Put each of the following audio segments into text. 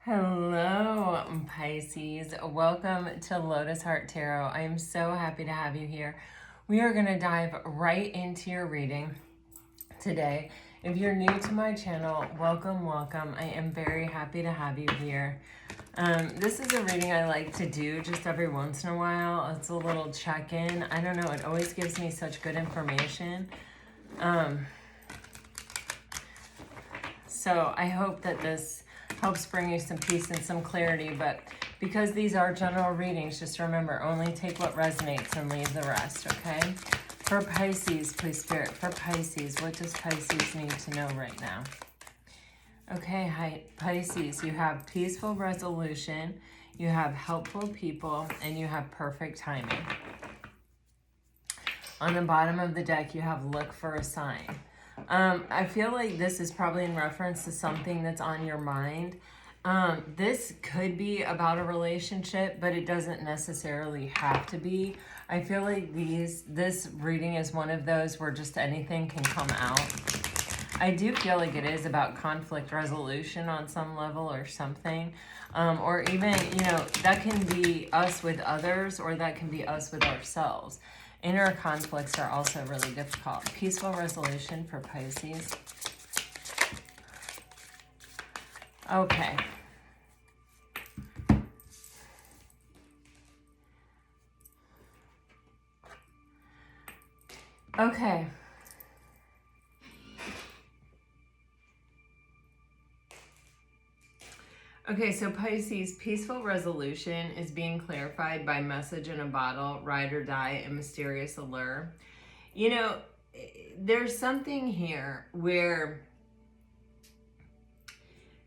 Hello, Pisces. Welcome to Lotus Heart Tarot. I am so happy to have you here. We are going to dive right into your reading today. If you're new to my channel, welcome, welcome. I am very happy to have you here. This is a reading I like to do just every once in a while. It's a little check-in. I don't know, it always gives me such good information. So I hope that this helps bring you some peace and some clarity, but because these are general readings, just remember, only take what resonates and leave the rest, okay? For Pisces, please, Spirit, for Pisces, what does Pisces need to know right now? Okay, hi, Pisces, you have peaceful resolution, you have helpful people, and you have perfect timing. On the bottom of the deck, you have look for a sign. I feel like this is probably in reference to something that's on your mind. This could be about a relationship, but it doesn't necessarily have to be. I feel like this reading is one of those where just anything can come out. I do feel like it is about conflict resolution on some level or something. Or even, that can be us with others, or that can be us with ourselves. Inner conflicts are also really difficult. Peaceful resolution for Pisces. Okay. Okay. Okay, so Pisces, peaceful resolution is being clarified by message in a bottle, ride or die, and mysterious allure. There's something here where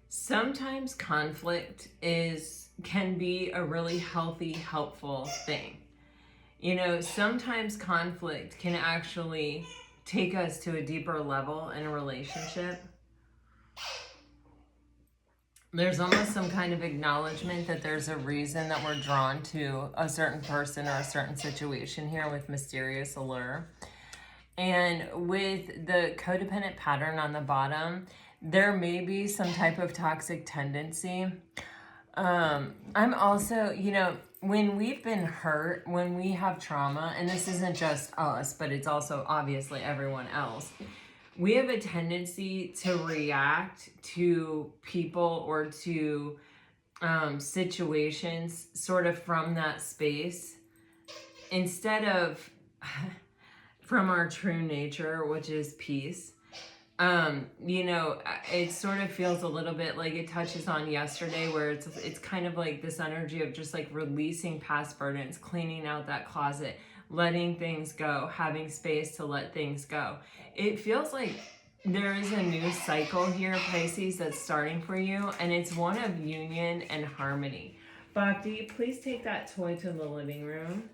sometimes conflict can be a really healthy, helpful thing. Sometimes conflict can actually take us to a deeper level in a relationship. There's almost some kind of acknowledgement that there's a reason that we're drawn to a certain person or a certain situation here with mysterious allure. And with the codependent pattern on the bottom, there may be some type of toxic tendency. I'm also, when we've been hurt, when we have trauma, and this isn't just us, but it's also obviously everyone else, we have a tendency to react to people or to situations sort of from that space instead of from our true nature, which is peace. It sort of feels a little bit like it touches on yesterday, where it's kind of like this energy of just like releasing past burdens, cleaning out that closet, letting things go, having space to let things go. It feels like there is a new cycle here, Pisces, that's starting for you, and it's one of union and harmony. Bhakti, please take that toy to the living room.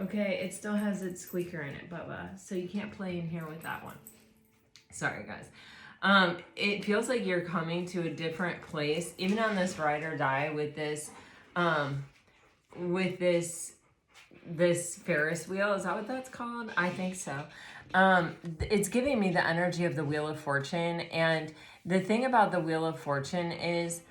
Okay, it still has its squeaker in it, Bubba, so you can't play in here with that one. Sorry, guys. It feels like you're coming to a different place, even on this ride or die with this Ferris wheel. Is that what that's called? I think so. It's giving me the energy of the Wheel of Fortune. And the thing about the Wheel of Fortune is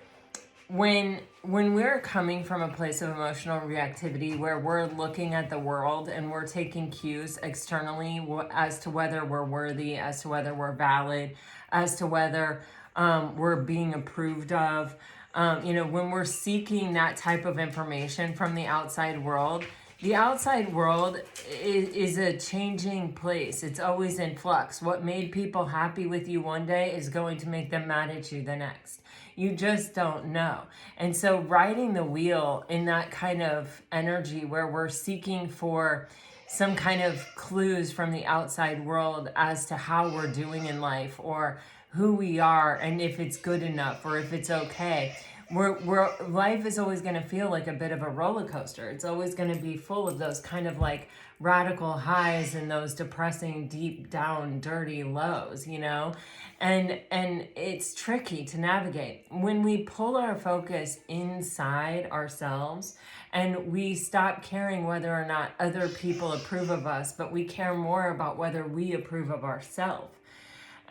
when we're coming from a place of emotional reactivity, where we're looking at the world and we're taking cues externally as to whether we're worthy, as to whether we're valid, as to whether we're being approved of, when we're seeking that type of information from the outside world, the outside world is a changing place. It's always in flux. What made people happy with you one day is going to make them mad at you the next. You just don't know. And so riding the wheel in that kind of energy where we're seeking for some kind of clues from the outside world as to how we're doing in life, or who we are, and if it's good enough, or if it's okay. Life is always going to feel like a bit of a roller coaster. It's always going to be full of those kind of like radical highs and those depressing, deep down, dirty lows, and it's tricky to navigate. When we pull our focus inside ourselves and we stop caring whether or not other people approve of us, but we care more about whether we approve of ourselves.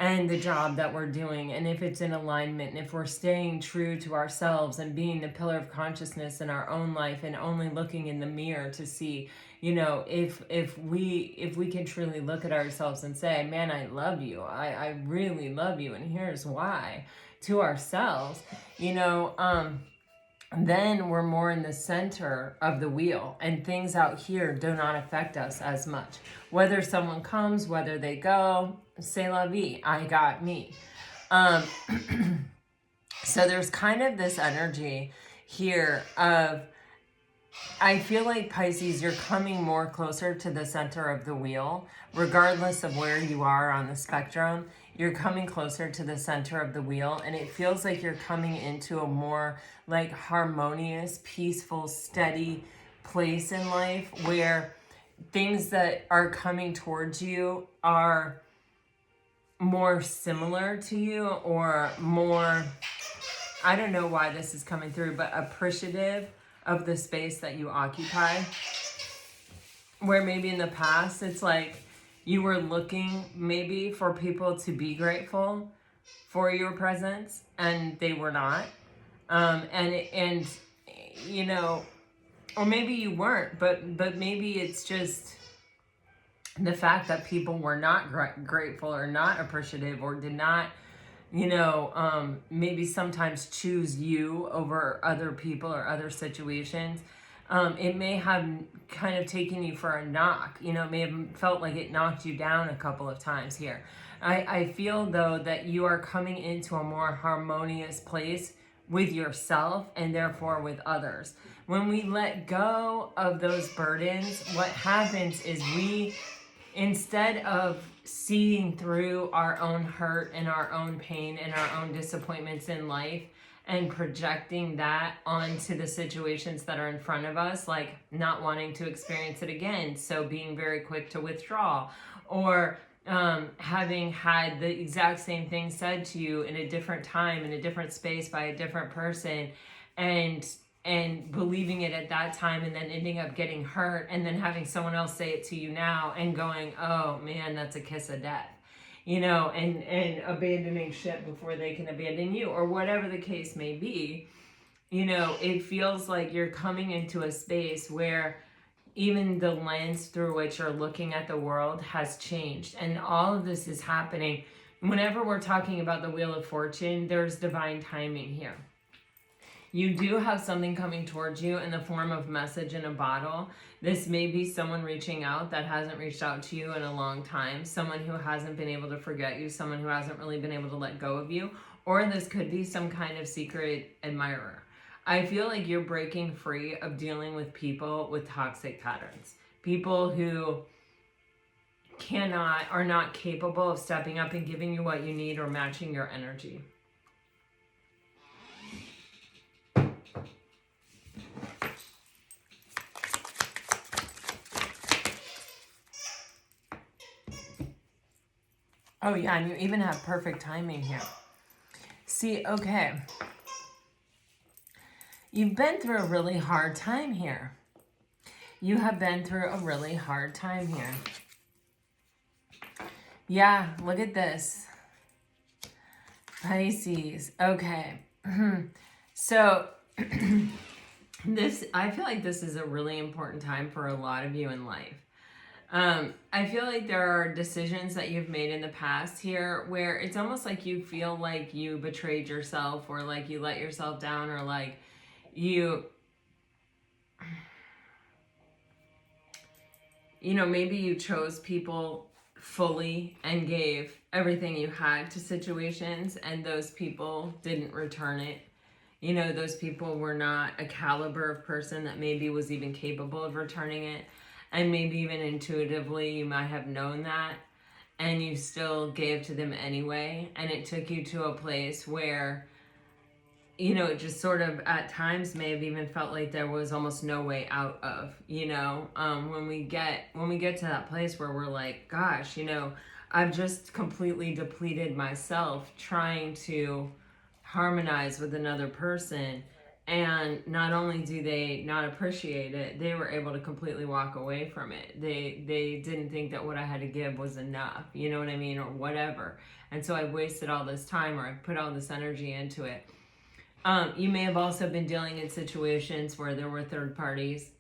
and the job that we're doing, and if it's in alignment, and if we're staying true to ourselves and being the pillar of consciousness in our own life, and only looking in the mirror to see, you know, if we can truly look at ourselves and say, man, I love you, I really love you, and here's why, to ourselves, you know, then we're more in the center of the wheel, and things out here do not affect us as much. Whether someone comes, whether they go, c'est la vie, I got me. So there's kind of this energy here of, I feel like, Pisces, you're coming more closer to the center of the wheel, regardless of where you are on the spectrum. You're coming closer to the center of the wheel, and it feels like you're coming into a more like harmonious, peaceful, steady place in life, where things that are coming towards you are more similar to you, or more, I don't know why this is coming through, but appreciative of the space that you occupy. Where maybe in the past, it's like you were looking maybe for people to be grateful for your presence, and they were not. And you know, or maybe you weren't, but maybe it's just the fact that people were not grateful, or not appreciative, or did not, you know, maybe sometimes choose you over other people or other situations. It may have kind of taken you for a knock. You know, it may have felt like it knocked you down a couple of times here. I feel, though, that you are coming into a more harmonious place with yourself, and therefore with others. When we let go of those burdens, what happens is we, instead of seeing through our own hurt and our own pain and our own disappointments in life, and projecting that onto the situations that are in front of us, like not wanting to experience it again, so being very quick to withdraw, or having had the exact same thing said to you in a different time, in a different space, by a different person, and believing it at that time, and then ending up getting hurt, and then having someone else say it to you now and going, oh man, that's a kiss of death, you know, and abandoning ship before they can abandon you, or whatever the case may be. You know, it feels like you're coming into a space where even the lens through which you're looking at the world has changed. And all of this is happening. Whenever we're talking about the Wheel of Fortune, there's divine timing here. You do have something coming towards you in the form of message in a bottle. This may be someone reaching out that hasn't reached out to you in a long time, someone who hasn't been able to forget you, someone who hasn't really been able to let go of you, or this could be some kind of secret admirer. I feel like you're breaking free of dealing with people with toxic patterns. People who are not capable of stepping up and giving you what you need, or matching your energy. Oh yeah, and you even have perfect timing here. See, okay. You've been through a really hard time here. You have been through a really hard time here. Yeah, look at this. Pisces. Okay. So, I feel like this is a really important time for a lot of you in life. I feel like there are decisions that you've made in the past here where it's almost like you feel like you betrayed yourself, or like you let yourself down, or like you know, maybe you chose people fully and gave everything you had to situations, and those people didn't return it. You know, those people were not a caliber of person that maybe was even capable of returning it. And maybe even intuitively you might have known that, and you still gave to them anyway. And it took you to a place where, you know, it just sort of at times may have even felt like there was almost no way out of, you know, when we get to that place where we're like, gosh, you know, I've just completely depleted myself trying to harmonize with another person. And not only do they not appreciate it, they were able to completely walk away from it. They didn't think that what I had to give was enough, you know what I mean, or whatever. And so I've wasted all this time, or I've put all this energy into it. You may have also been dealing in situations where there were third parties.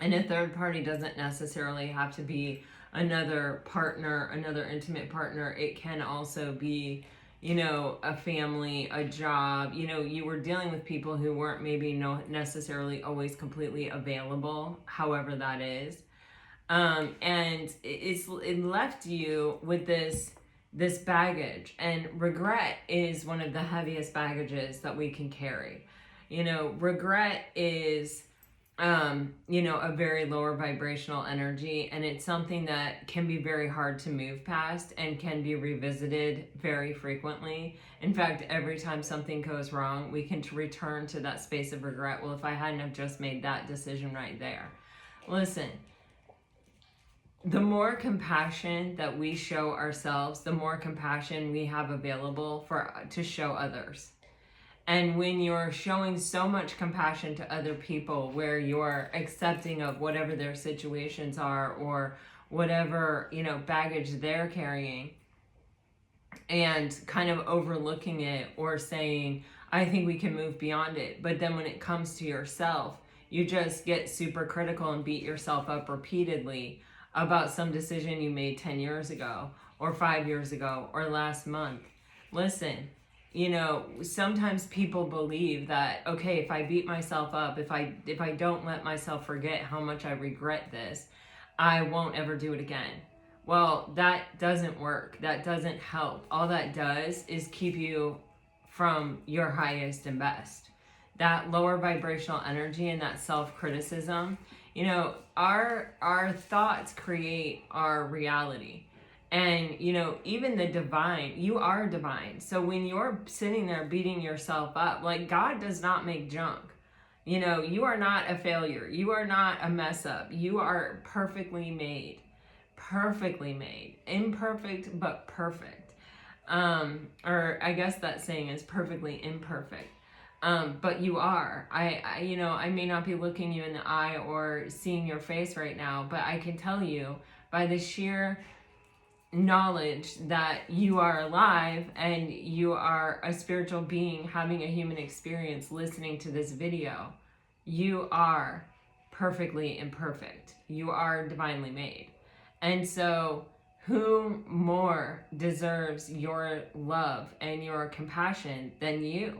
And a third party doesn't necessarily have to be another partner, another intimate partner. It can also be, you know, a family, a job. You know, you were dealing with people who weren't maybe necessarily always completely available, however that is. And it left you with this baggage, and regret is one of the heaviest baggages that we can carry. You know, regret is you know, a very lower vibrational energy, and it's something that can be very hard to move past and can be revisited very frequently. In fact, every time something goes wrong, we can return to that space of regret. Well, if I hadn't have just made that decision right there. Listen, the more compassion that we show ourselves, the more compassion we have available to show others. And when you're showing so much compassion to other people, where you're accepting of whatever their situations are, or whatever, you know, baggage they're carrying, and kind of overlooking it, or saying, I think we can move beyond it. But then when it comes to yourself, you just get super critical and beat yourself up repeatedly about some decision you made 10 years ago, or 5 years ago, or last month. Listen, you know, sometimes people believe that, okay, if I beat myself up, if I don't let myself forget how much I regret this, I won't ever do it again. Well, that doesn't work. That doesn't help. All that does is keep you from your highest and best. That lower vibrational energy and that self-criticism, you know, our thoughts create our reality. And, you know, even the divine, you are divine. So when you're sitting there beating yourself up, like, God does not make junk. You know, you are not a failure. You are not a mess up. You are perfectly made. Perfectly made. Imperfect, but perfect. Or I guess that saying is perfectly imperfect. But you are. You know, I may not be looking you in the eye or seeing your face right now, but I can tell you by the sheer knowledge that you are alive and you are a spiritual being having a human experience listening to this video, you are perfectly imperfect. You are divinely made. And so who more deserves your love and your compassion than you?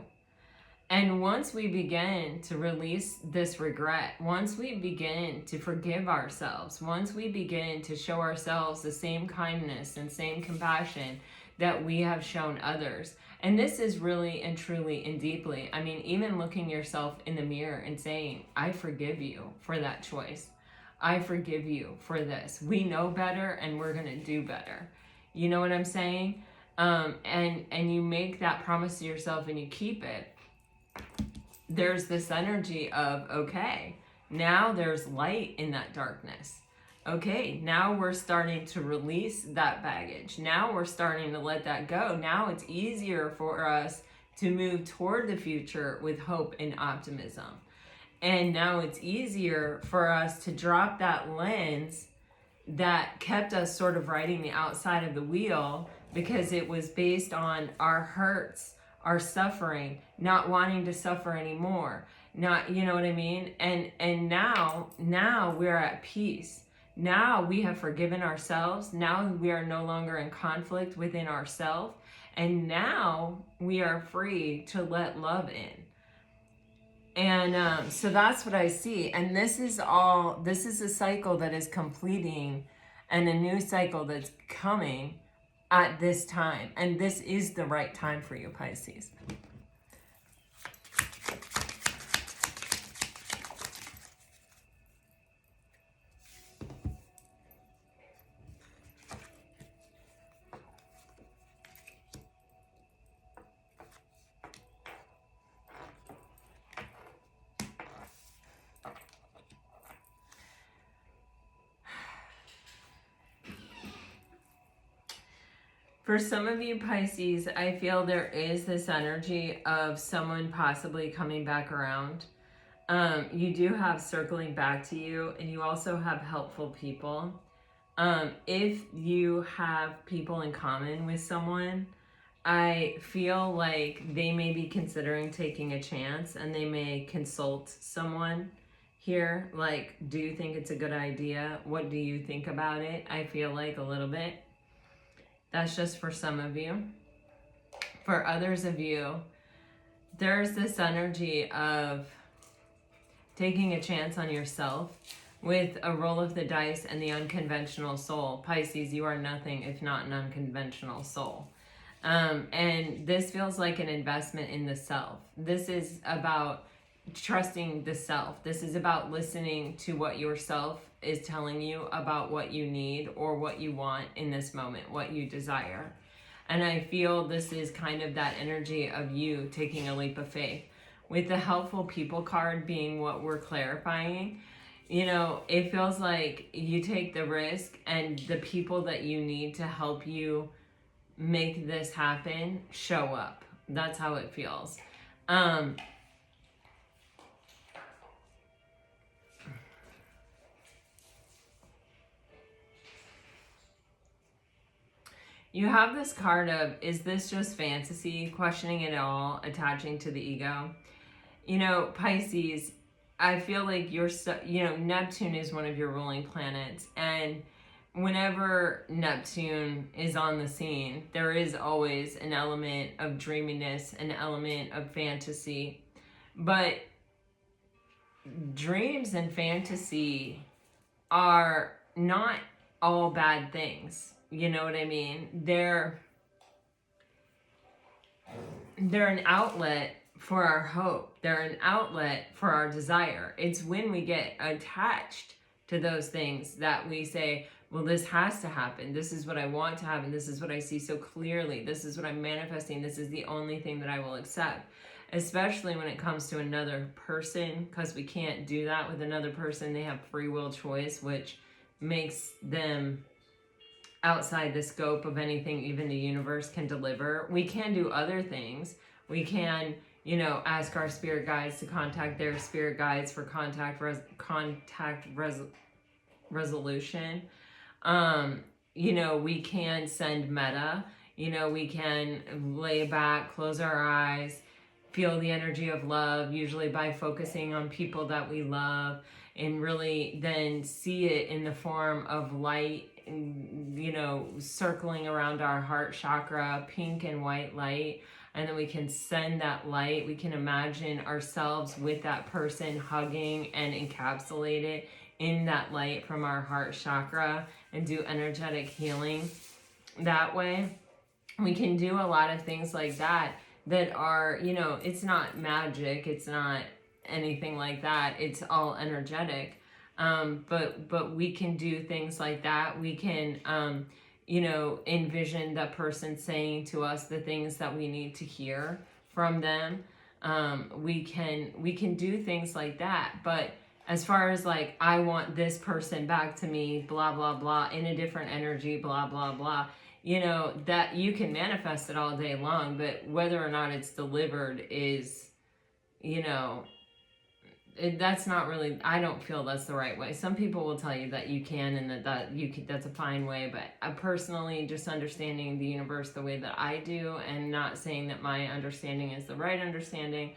And once we begin to release this regret, once we begin to forgive ourselves, once we begin to show ourselves the same kindness and same compassion that we have shown others, and this is really and truly and deeply, I mean, even looking yourself in the mirror and saying, I forgive you for that choice. I forgive you for this. We know better and we're going to do better. You know what I'm saying? And you make that promise to yourself and you keep it. There's this energy of, okay, now there's light in that darkness. Okay, now we're starting to release that baggage. Now we're starting to let that go. Now it's easier for us to move toward the future with hope and optimism. And now it's easier for us to drop that lens that kept us sort of riding the outside of the wheel, because it was based on our hurts, our suffering, not wanting to suffer anymore. Not, you know what I mean? And now we're at peace. Now we have forgiven ourselves. Now we are no longer in conflict within ourselves. And now we are free to let love in. And so that's what I see. And this is a cycle that is completing, and a new cycle that's coming at this time. And this is the right time for you, Pisces. For some of you Pisces, I feel there is this energy of someone possibly coming back around. You do have circling back to you, and you also have helpful people. If you have people in common with someone, I feel like they may be considering taking a chance and they may consult someone here. Like, do you think it's a good idea? What do you think about it? I feel like a little bit. That's just for some of you. For others of you, there's this energy of taking a chance on yourself with a roll of the dice and the unconventional soul. Pisces, you are nothing if not an unconventional soul. And this feels like an investment in the self. This is about trusting the self. This is about listening to what yourself is telling you about what you need or what you want in this moment, what you desire. And I feel this is kind of that energy of you taking a leap of faith. With the helpful people card being what we're clarifying, you know, it feels like you take the risk and the people that you need to help you make this happen show up. That's how it feels. You have this card of, is this just fantasy? Questioning it all, attaching to the ego. You know, Pisces, I feel like Neptune is one of your ruling planets, and whenever Neptune is on the scene, there is always an element of dreaminess, an element of fantasy. But dreams and fantasy are not all bad things. You know what I mean? They're an outlet for our hope. They're an outlet for our desire. It's when we get attached to those things that we say, well, this has to happen. This is what I want to happen. This is what I see so clearly. This is what I'm manifesting. This is the only thing that I will accept. Especially when it comes to another person, because we can't do that with another person. They have free will choice, which makes them outside the scope of anything even the universe can deliver. We can do other things. We can, ask our spirit guides to contact their spirit guides for resolution. We can send metta. We can lay back, close our eyes, feel the energy of love, usually by focusing on people that we love, and really then see it in the form of light, circling around our heart chakra, pink and white light. And then we can send that light. We can imagine ourselves with that person, hugging and encapsulate it in that light from our heart chakra, and do energetic healing that way. We can do a lot of things like that are, it's not magic. It's not anything like that. It's all energetic. But we can do things like that. We can, envision that person saying to us the things that we need to hear from them. We can do things like that. But as far as like, I want this person back to me, blah, blah, blah, in a different energy, blah, blah, blah, that you can manifest it all day long, but whether or not it's delivered is, that's not really, I don't feel that's the right way. Some people will tell you that you can, and that you can, that's a fine way, but I personally, just understanding the universe the way that I do, and not saying that my understanding is the right understanding,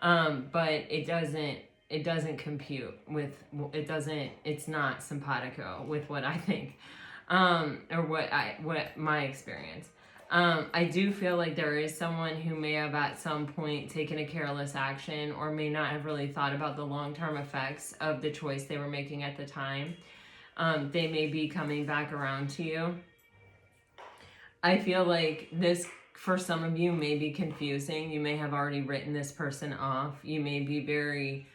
but it doesn't compute with, it's not simpatico with what I think, or what my experience. I do feel like there is someone who may have at some point taken a careless action, or may not have really thought about the long-term effects of the choice they were making at the time. They may be coming back around to you. I feel like this, for some of you, may be confusing. You may have already written this person off. You may be very,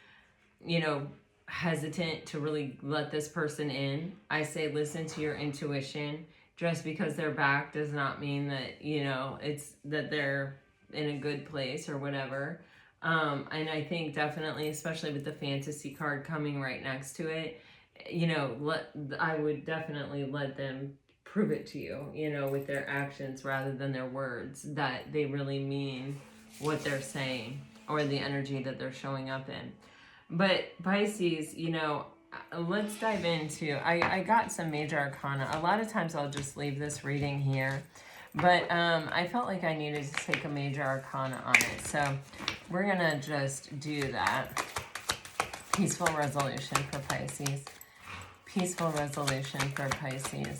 hesitant to really let this person in. I say listen to your intuition. Just because they're back does not mean that, it's that they're in a good place or whatever. And I think definitely, especially with the fantasy card coming right next to it, I would definitely let them prove it to you, with their actions rather than their words, that they really mean what they're saying or the energy that they're showing up in. But Pisces, let's dive into, I got some major arcana. A lot of times I'll just leave this reading here, but I felt like I needed to take a major arcana on it. So we're going to just do that. Peaceful resolution for Pisces. Peaceful resolution for Pisces.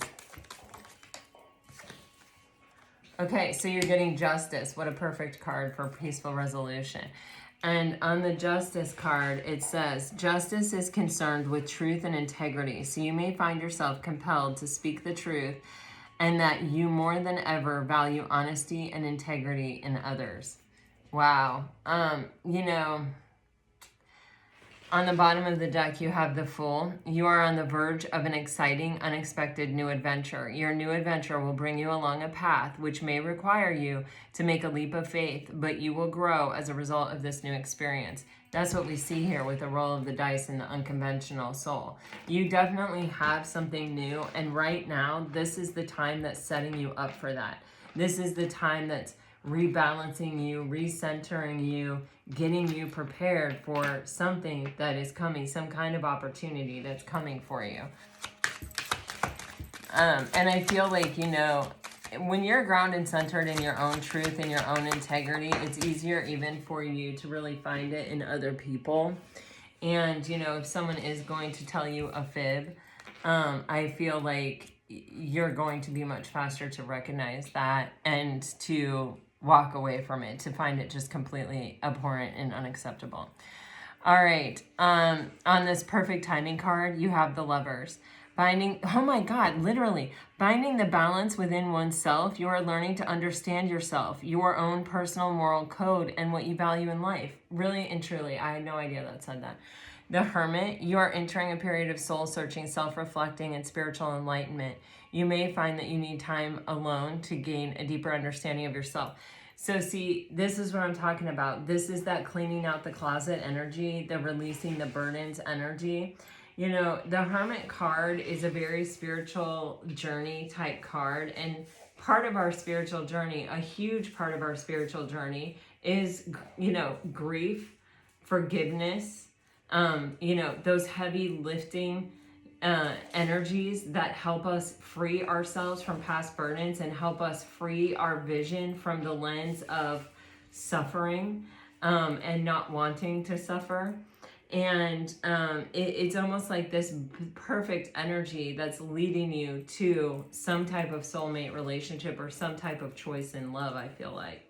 Okay, so you're getting justice. What a perfect card for peaceful resolution. And on the justice card, it says, justice is concerned with truth and integrity. So you may find yourself compelled to speak the truth and that you more than ever value honesty and integrity in others. Wow. You know, on the bottom of the deck, you have the Fool. You are on the verge of an exciting, unexpected new adventure. Your new adventure will bring you along a path which may require you to make a leap of faith, but you will grow as a result of this new experience. That's what we see here with the roll of the dice and the unconventional soul. You definitely have something new, and right now, this is the time that's setting you up for that. This is the time that's rebalancing you, recentering you, getting you prepared for something that is coming, some kind of opportunity that's coming for you. And I feel like, you know, when you're grounded and centered in your own truth and your own integrity, it's easier even for you to really find it in other people. And, you know, if someone is going to tell you a fib, I feel like you're going to be much faster to recognize that and to walk away from it, to find it just completely abhorrent and unacceptable. All right. On this perfect timing card, you have the Lovers. Binding, oh my God, literally, binding the balance within oneself. You are learning to understand yourself, your own personal moral code, and what you value in life. Really and truly, I had no idea that said that. The Hermit, you are entering a period of soul searching, self-reflecting, and spiritual enlightenment. You may find that you need time alone to gain a deeper understanding of yourself. So see, this is what I'm talking about. This is that cleaning out the closet energy, the releasing the burdens energy. You know, the Hermit card is a very spiritual journey type card. And part of our spiritual journey, a huge part of our spiritual journey is, you know, grief, forgiveness, you know, those heavy lifting energies that help us free ourselves from past burdens and help us free our vision from the lens of suffering and not wanting to suffer. And it's almost like this perfect energy that's leading you to some type of soulmate relationship or some type of choice in love, I feel like.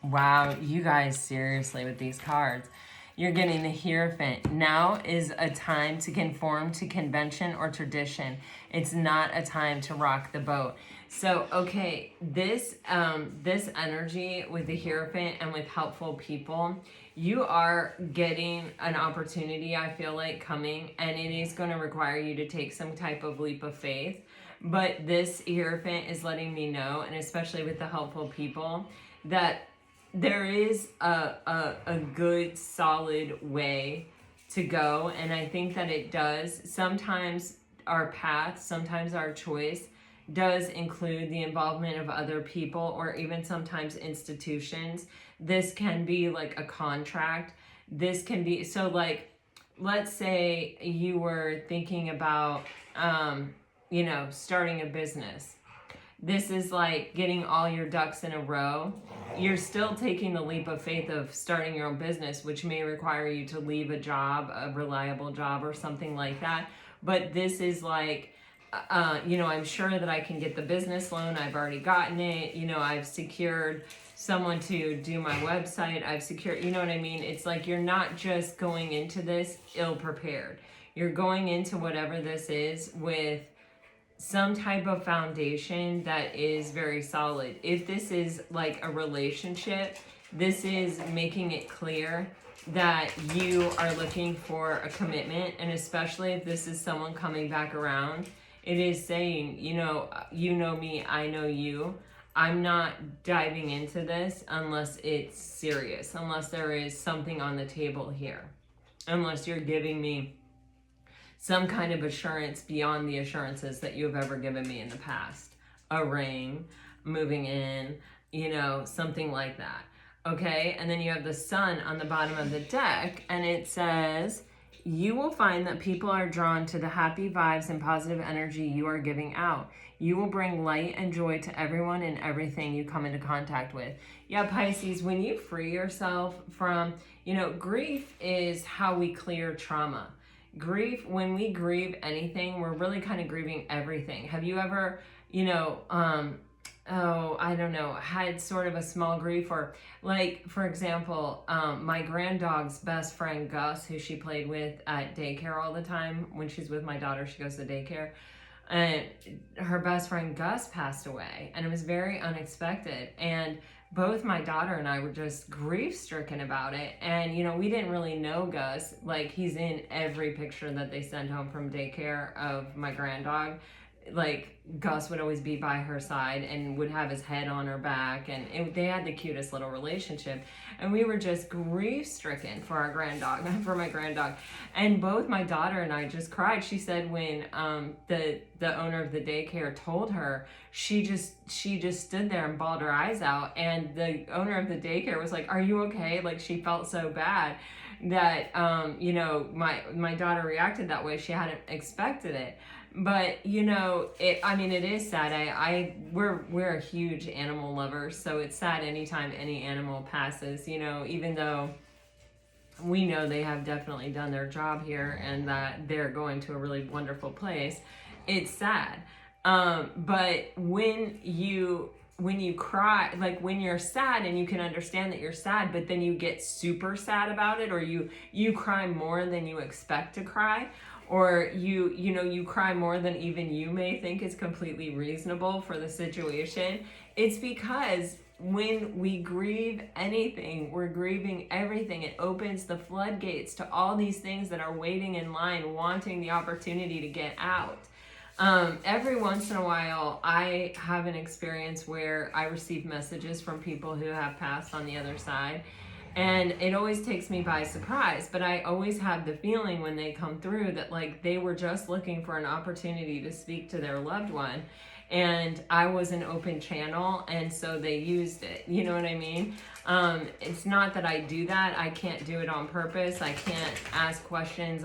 Wow, you guys, seriously, with these cards. You're getting the Hierophant. Now is a time to conform to convention or tradition. It's not a time to rock the boat. So, okay, this energy with the Hierophant and with helpful people, you are getting an opportunity, I feel like, coming, and it is going to require you to take some type of leap of faith. But this Hierophant is letting me know, and especially with the helpful people, that there is a good, solid way to go. And I think that it does. Sometimes our path, sometimes our choice does include the involvement of other people or even sometimes institutions. This can be like a contract. This can be, so like, let's say you were thinking about, you know, starting a business. This is like getting all your ducks in a row. You're still taking the leap of faith of starting your own business, which may require you to leave a job, a reliable job or something like that. But this is like, you know, I'm sure that I can get the business loan. I've already gotten it. You know, I've secured someone to do my website. I've secured, you know what I mean? It's like you're not just going into this ill prepared. You're going into whatever this is with some type of foundation that is very solid. If this is like a relationship, this is making it clear that you are looking for a commitment. And especially if this is someone coming back around, it is saying, you know me, I know you. I'm not diving into this unless it's serious, unless there is something on the table here, unless you're giving me some kind of assurance beyond the assurances that you've ever given me in the past. A ring, moving in, you know, something like that. okay? And then you have the Sun on the bottom of the deck, and it says, you will find that people are drawn to the happy vibes and positive energy you are giving out. You will bring light and joy to everyone and everything you come into contact with. Yeah, Pisces, when you free yourself from, grief is how we clear trauma. Grief, when we grieve anything, we're really kind of grieving everything. Have you ever, had sort of a small grief, or like, for example, my granddog's best friend, Gus, who she played with at daycare all the time. When she's with my daughter, she goes to daycare. And her best friend, Gus, passed away. And it was very unexpected. And both my daughter and I were just grief-stricken about it. And, we didn't really know Gus. Like, he's in every picture that they send home from daycare of my granddog. Like, Gus would always be by her side and would have his head on her back, and they had the cutest little relationship, and we were just grief-stricken for our for my granddog, and both my daughter and I just cried. She said when the owner of the daycare told her, she just stood there and bawled her eyes out, and the owner of the daycare was like, "Are you okay?" Like, she felt so bad that my daughter reacted that way. She hadn't expected it. But it is sad. We're a huge animal lovers, so it's sad anytime any animal passes, even though we know they have definitely done their job here and that they're going to a really wonderful place. It's sad. But when you cry, like when you're sad and you can understand that you're sad, but then you get super sad about it, or you cry more than you expect to cry, or you cry more than even you may think is completely reasonable for the situation, it's because when we grieve anything, we're grieving everything. It opens the floodgates to all these things that are waiting in line, wanting the opportunity to get out. Every once in a while, I have an experience where I receive messages from people who have passed on the other side. And it always takes me by surprise, but I always have the feeling when they come through that like they were just looking for an opportunity to speak to their loved one. And I was an open channel, and so they used it. You know what I mean? It's not that I do that. I can't do it on purpose. I can't ask questions.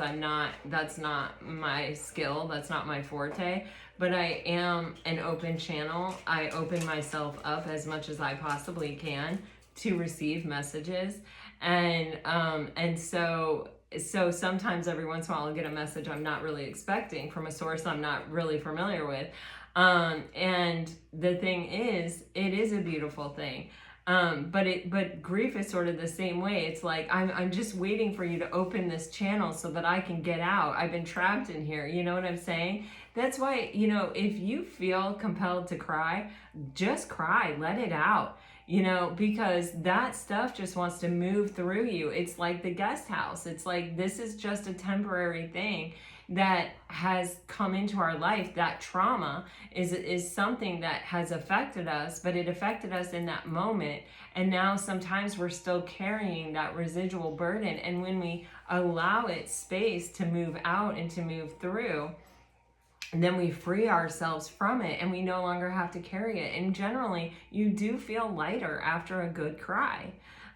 That's not my skill. That's not my forte. But I am an open channel. I open myself up as much as I possibly can to receive messages, and so sometimes every once in a while I'll get a message I'm not really expecting from a source I'm not really familiar with, and the thing is, it is a beautiful thing, but grief is sort of the same way. It's like I'm just waiting for you to open this channel so that I can get out. I've been trapped in here. You know what I'm saying? That's why, if you feel compelled to cry, just cry, let it out. Because that stuff just wants to move through you. It's like the guest house. It's like, this is just a temporary thing that has come into our life. That trauma is something that has affected us, but it affected us in that moment. And now sometimes we're still carrying that residual burden. And when we allow it space to move out and to move through, and then we free ourselves from it, and we no longer have to carry it. And generally, you do feel lighter after a good cry.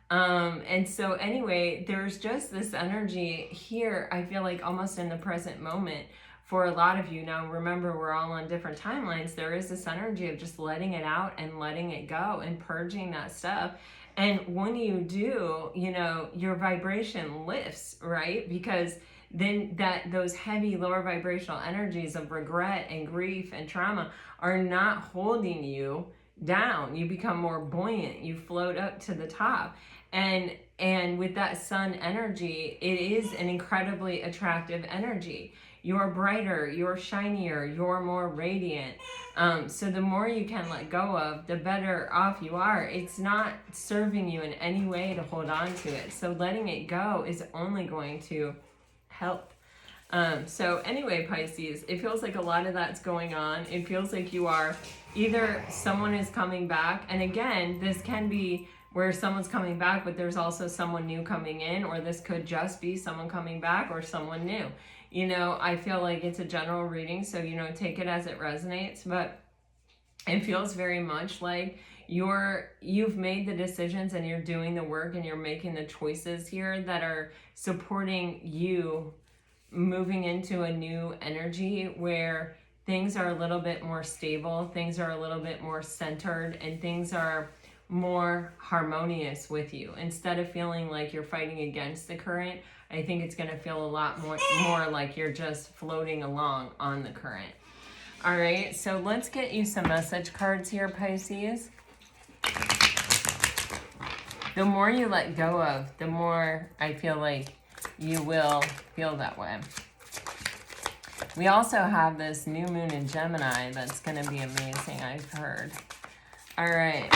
And so anyway, there's just this energy here, I feel like almost in the present moment for a lot of you. Now, remember, we're all on different timelines. There is this energy of just letting it out and letting it go and purging that stuff. And when you do, your vibration lifts, right? Because then those heavy lower vibrational energies of regret and grief and trauma are not holding you down. You become more buoyant. You float up to the top. And with that sun energy, it is an incredibly attractive energy. You're brighter, you're shinier, you're more radiant. So the more you can let go of, the better off you are. It's not serving you in any way to hold on to it. So letting it go is only going to help. So anyway, Pisces, it feels like a lot of that's going on. It feels like you are either someone is coming back, and again, this can be where someone's coming back, but there's also someone new coming in, or this could just be someone coming back or someone new. I feel like it's a general reading, so take it as it resonates, but It feels very much like you've made the decisions and you're doing the work and you're making the choices here that are supporting you moving into a new energy where things are a little bit more stable, things are a little bit more centered, and things are more harmonious with you. Instead of feeling like you're fighting against the current, I think it's going to feel a lot more like you're just floating along on the current. All right, so let's get you some message cards here, Pisces. The more you let go of, the more I feel like you will feel that way. We also have this new moon in Gemini that's going to be amazing, I've heard. All right.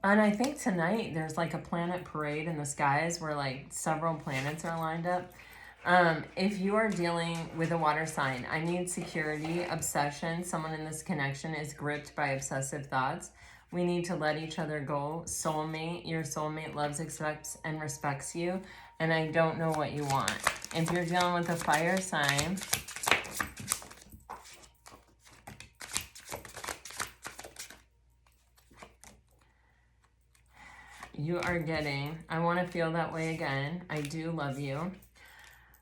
And I think tonight there's like a planet parade in the skies where like several planets are lined up. If you are dealing with a water sign, I need security, obsession. Someone in this connection is gripped by obsessive thoughts. We need to let each other go. Soulmate, your soulmate loves, expects, and respects you. And I don't know what you want. If you're dealing with a fire sign, you are getting, I want to feel that way again. I do love you.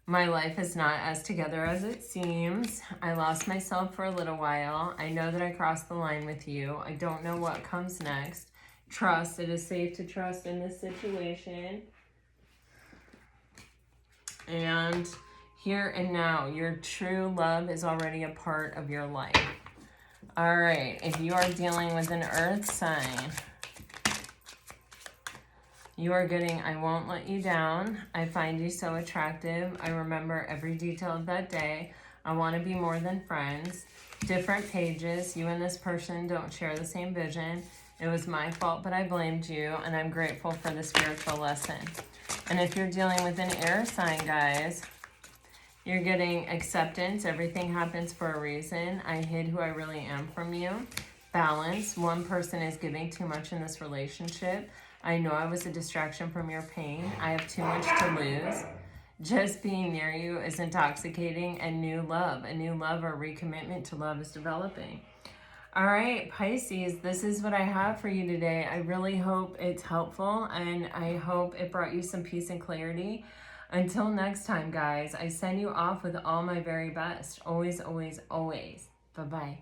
My life is not as together as it seems. I lost myself for a little while. I know that I crossed the line with you. I don't know what comes next. Trust. It is safe to trust in this situation. And here and now, your true love is already a part of your life. All right. If you are dealing with an earth sign, you are getting, I won't let you down. I find you so attractive. I remember every detail of that day. I want to be more than friends. Different pages. You and this person don't share the same vision. It was my fault, but I blamed you, and I'm grateful for the spiritual lesson. And if you're dealing with an air sign, guys, you're getting acceptance. Everything happens for a reason. I hid who I really am from you. Balance. One person is giving too much in this relationship. I know I was a distraction from your pain. I have too much to lose. Just being near you is intoxicating, and a new love or recommitment to love is developing. All right, Pisces, this is what I have for you today. I really hope it's helpful, and I hope it brought you some peace and clarity. Until next time, guys, I send you off with all my very best. Always, always, always. Bye-bye.